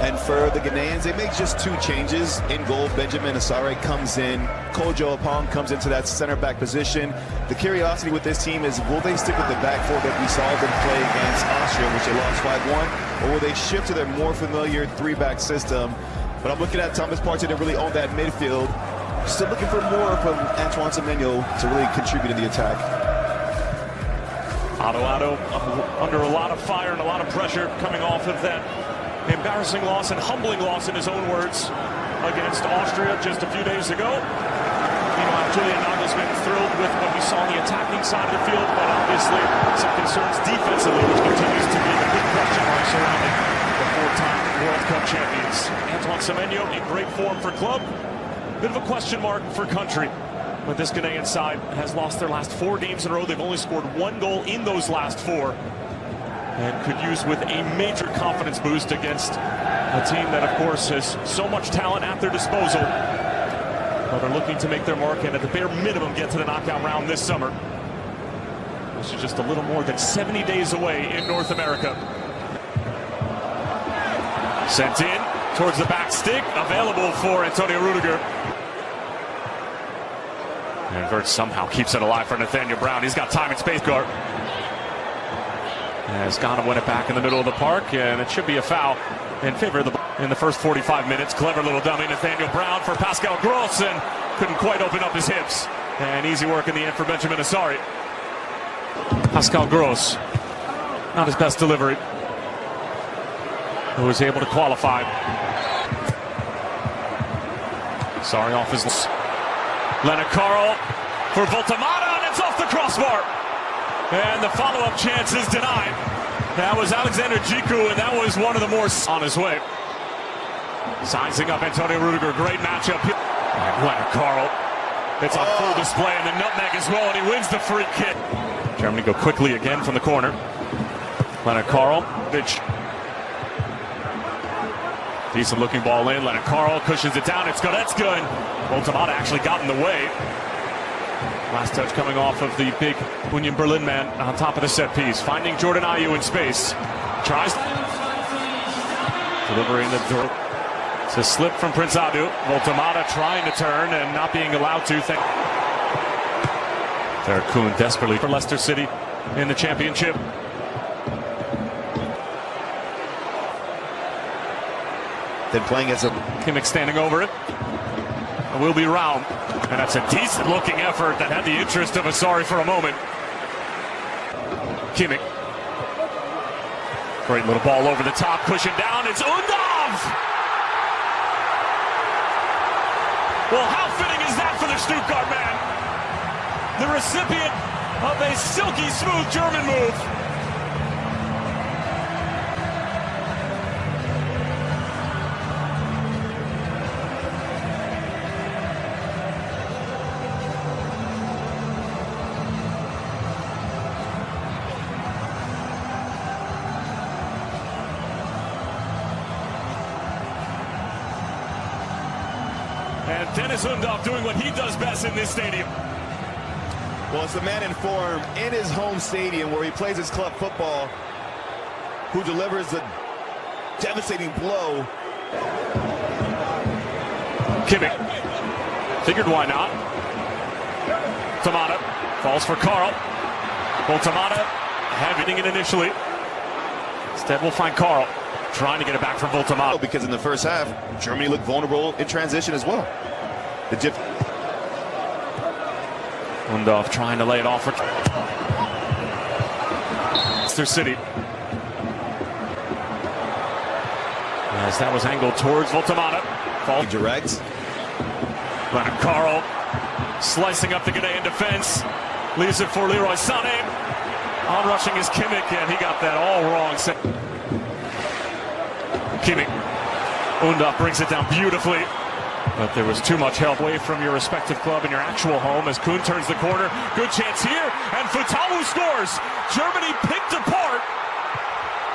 And for the Ghanaians, they make just 2 changes. In goal, Benjamin Asare comes in. Kojo Apong comes into that center back position. The curiosity with this team is, will they stick with the back 4 that we saw them play against Austria, which they lost 5-1? Or will they shift to their more familiar 3-back system? But I'm looking at Thomas Partey to really own that midfield. Still looking for more from Antoine Semenyo to really contribute in the attack. Otto under a lot of fire and a lot of pressure coming off of that embarrassing loss and humbling loss, in his own words, against Austria just a few days ago. Meanwhile, Julian Nagelsmann thrilled with what he saw on the attacking side of the field, but obviously some concerns defensively, which continues to be the big question mark surrounding the 4-time World Cup champions. Antoine Semenyo in great form for club, bit of a question mark for country. But this Ghanaian side has lost their last 4 games in a row. They've only scored 1 goal in those last 4. And could use with a major confidence boost against a team that, of course, has so much talent at their disposal. But are looking to make their mark and at the bare minimum get to the knockout round this summer. This is just a little more than 70 days away in North America. Sent in towards the back stick, available for Antonio Rudiger. And Vert somehow keeps it alive for Nathaniel Brown. He's got time and space guard. Has Ghana win it back in the middle of the park, and it should be a foul in favor of the in the first 45 minutes. Clever little dummy, Nathaniel Brown for Pascal Gross, and couldn't quite open up his hips. And easy work in the end for Benjamin Asare. Pascal Gross, not his best delivery, who was able to qualify. Sorry, off his... Leonard Carl for Voltamata, and it's off the crossbar. And the follow-up chance is denied. That was Alexander Djiku, and that was one of the more on his way. Sizing up Antonio Rudiger, great matchup. And Leonard Carl, it's on full display, and the nutmeg as well, and he wins the free kick. Germany go quickly again from the corner. Leonard Carl, decent looking ball in. Leonard Carl cushions it down. It's good. That's good. Voltamata actually got in the way. Last touch coming off of the big Union Berlin man on top of the set piece. Finding Jordan Ayew in space. Tries. Delivering the door. It's a slip from Prince Adu. Voltamata trying to turn and not being allowed to. Derek Kuhn desperately for Leicester City in the championship. Then playing as a... Kimmich standing over it. It will be round. And that's a decent looking effort that had the interest of Asare for a moment. Kimmich. Great little ball over the top, pushing down. It's Undav! Well, how fitting is that for the Stuttgart man? The recipient of a silky smooth German move. And Dennis Undav doing what he does best in this stadium. Well, it's the man in form in his home stadium where he plays his club football who delivers the devastating blow. Kimmich. Figured why not. Voltamata falls for Carl. Voltamata having it initially. Instead we'll find Carl trying to get it back from Voltamata. Because in the first half, Germany looked vulnerable in transition as well. Undav trying to lay it off for Leicester City. As that was angled towards Voltamata. Fall direct. Leonard Carl slicing up the Ghanaian defense. Leaves it for Leroy Sané. On rushing is Kimmich, and he got that all wrong. Kimmich. Undav brings it down beautifully. But there was too much help away from your respective club in your actual home as Kuhn turns the corner. Good chance here, and Fatawu scores. Germany picked apart.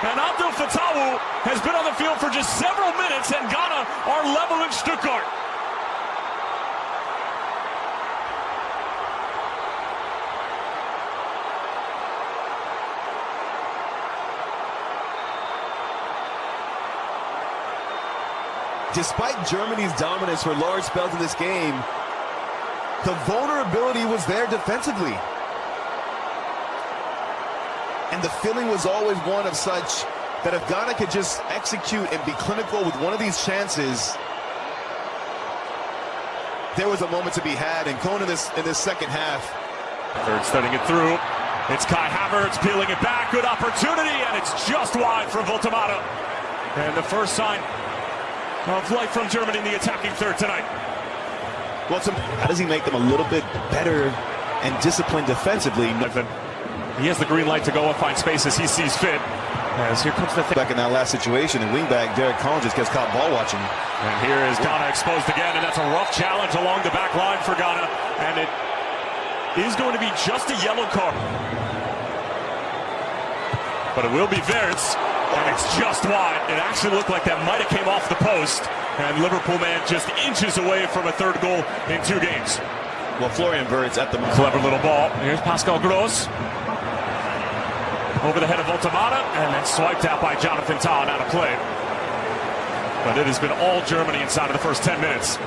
And Abdel Fatawu has been on the field for just several minutes, and Ghana are level in Stuttgart. Despite Germany's dominance for large spells in this game, the vulnerability was there defensively. And the feeling was always one of such that if Ghana could just execute and be clinical with one of these chances, there was a moment to be had. And going in this second half. Third studying it through. It's Kai Havertz peeling it back. Good opportunity, and it's just wide for Voltamato. And the first sign of life from Germany in the attacking third tonight. Well, how does he make them a little bit better and disciplined defensively? He has the green light to go and find space as he sees fit. As here comes the back in that last situation, the wingback Derek Collins just gets caught ball watching. And here is Ghana exposed again, and that's a rough challenge along the back line for Ghana. And it is going to be just a yellow card. But it will be Verts, and it's just wide. It actually looked like that might have came off the post. And Liverpool man just inches away from a third goal in 2 games. Well, Florian Wirtz at the moment. Clever little ball. Here's Pascal Gross. Over the head of Voltamato, and then swiped out by Jonathan Tah and out of play. But it has been all Germany inside of the first 10 minutes.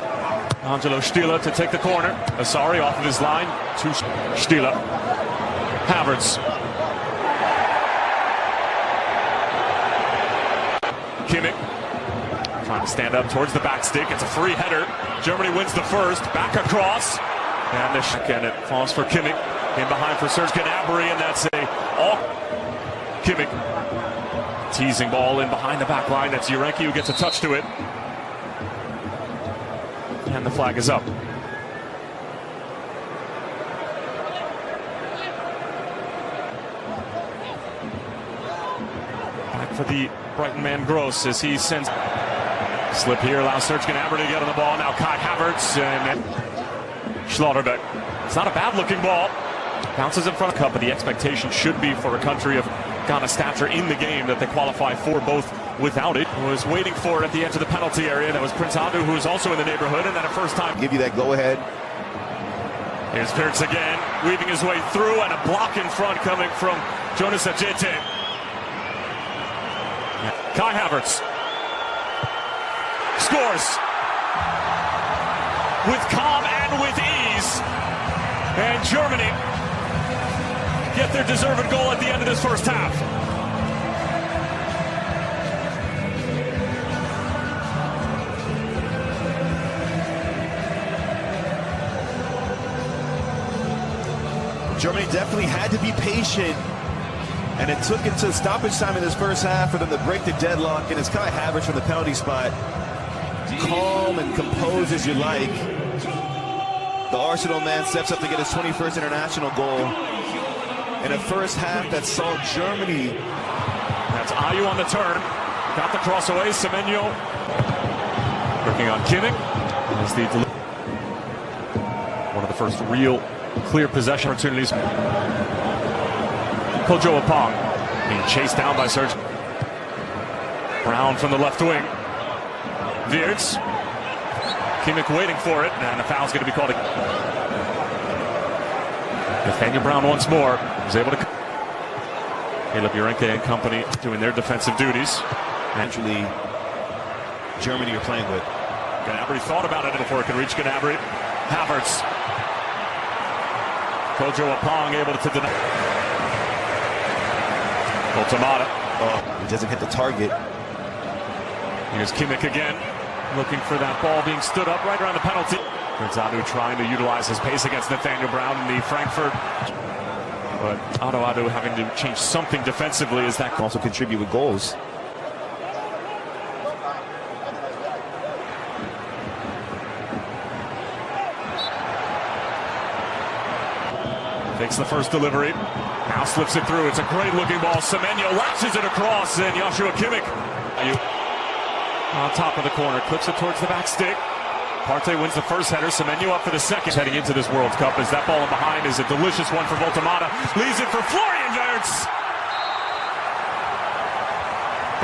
Angelo Stieler to take the corner. Asari off of his line to Stieler. Havertz. Kimmich trying to stand up towards the back stick. It's a free header. Germany wins the first. Back across. And it falls for Kimmich. In behind for Serge Gnabry, and that's all Kimmich. Teasing ball in behind the back line. That's Urenki who gets a touch to it. And the flag is up. Back for the Brighton man Gross as he sends. Slip here allows Serge Gnabry to get on the ball. Now Kai Havertz and Schlotterbeck. It's not a bad looking ball. Bounces in front of the cup, but the expectation should be for a country of Ghana's stature in the game that they qualify for both without it. Was waiting for it at the edge of the penalty area. That was Prince Adu, who was also in the neighborhood, and then a first time. Give you that go ahead. Here's Wirtz again, weaving his way through, and a block in front coming from Jonas Ajete. Kai Havertz scores with calm and with ease, and Germany get their deserved goal at the end of this first half. Germany definitely had to be patient, and it took it to stoppage time in this first half for them to break the deadlock, and it's Kai Havertz from the penalty spot. Calm and composed as you like. The Arsenal man steps up to get his 21st international goal. In a first half that saw Germany. That's Ayew on the turn. Got the cross away. Semenyo working on Kimmich. One of the first real clear possession opportunities. Kojo Apong being chased down by Serge. Brown from the left wing. Wirtz. Kimmich waiting for it, and the foul's going to be called. Nathaniel Brown once more was able to. Caleb Urenke and company doing their defensive duties. Naturally, Germany you're playing with. Gnabry thought about it before it could reach Gnabry. Havertz. Kojo Apong able to deny. Voltamato. Oh, he doesn't hit the target. Here's Kimmich again, looking for that ball being stood up right around the penalty. Prince Adu trying to utilize his pace against Nathaniel Brown in the Frankfurt. But Adu having to change something defensively as that can also contribute with goals. Takes the first delivery. Now slips it through. It's a great looking ball. Semenyo lashes it across, and Joshua Kimmich on top of the corner, clips it towards the back stick. Partey wins the first header. Semenyo up for the second. Heading into this World Cup as that ball in behind is a delicious one for Voltamato. Leaves it for Florian Wirtz.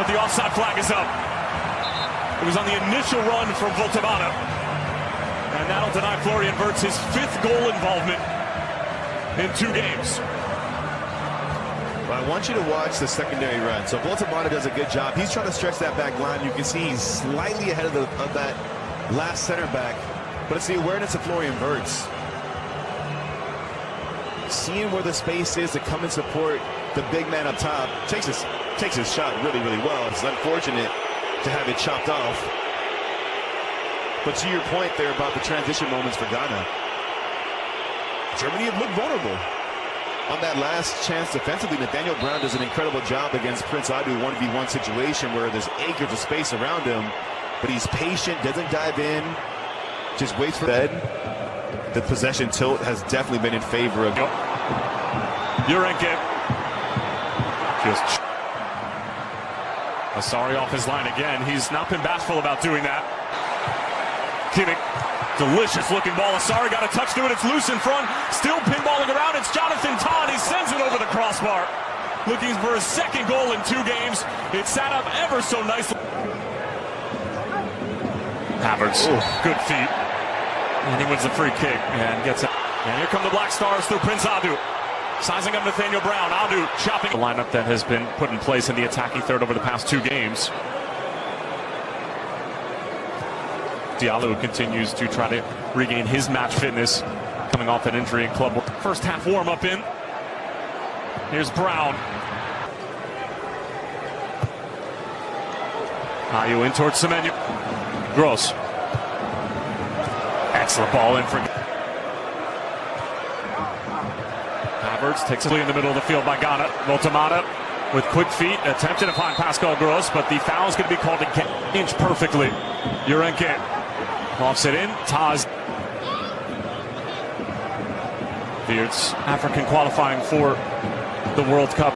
But the offside flag is up. It was on the initial run from Voltamato. And that'll deny Florian Wirtz his 5th goal involvement in 2 games. Well, I want you to watch the secondary run. So Boltamana does a good job. He's trying to stretch that back line. You can see he's slightly ahead of that last center back. But it's the awareness of Florian Wirtz. Seeing where the space is to come and support the big man up top. Takes his shot really, really well. It's unfortunate to have it chopped off. But to your point there about the transition moments for Ghana, Germany had looked vulnerable on that last chance defensively. Nathaniel Brown does an incredible job against Prince Adu 1v1 situation where there's acres of space around him, but he's patient, doesn't dive in, just waits for that. The possession tilt has definitely been in favor of Urenke. Just Asari off his line again. He's not been bashful about doing that. Kimmich, delicious looking ball. Asari got a touch to it. It's loose in front. Still pinballing around. It's Jonathan Todd. He sends it over the crossbar. Looking for his second goal in 2 games. It sat up ever so nicely. Havertz, good feet. And he wins the free kick and gets it. And here come the Black Stars through Prince Adu. Sizing up Nathaniel Brown. Adu chopping the lineup that has been put in place in the attacking third over the past 2 games. Diallo continues to try to regain his match fitness coming off an injury in club. First half warm up in. Here's Brown. Ayu in towards Semenyo. Gross. Excellent ball in for Havertz. Takes it in the middle of the field by Ghana. Boltamana with quick feet attempted to find Pascal Gross, but the foul is going to be called again. Inch perfectly. Urenke offs it in. Taz. Wirtz, African qualifying for the World Cup.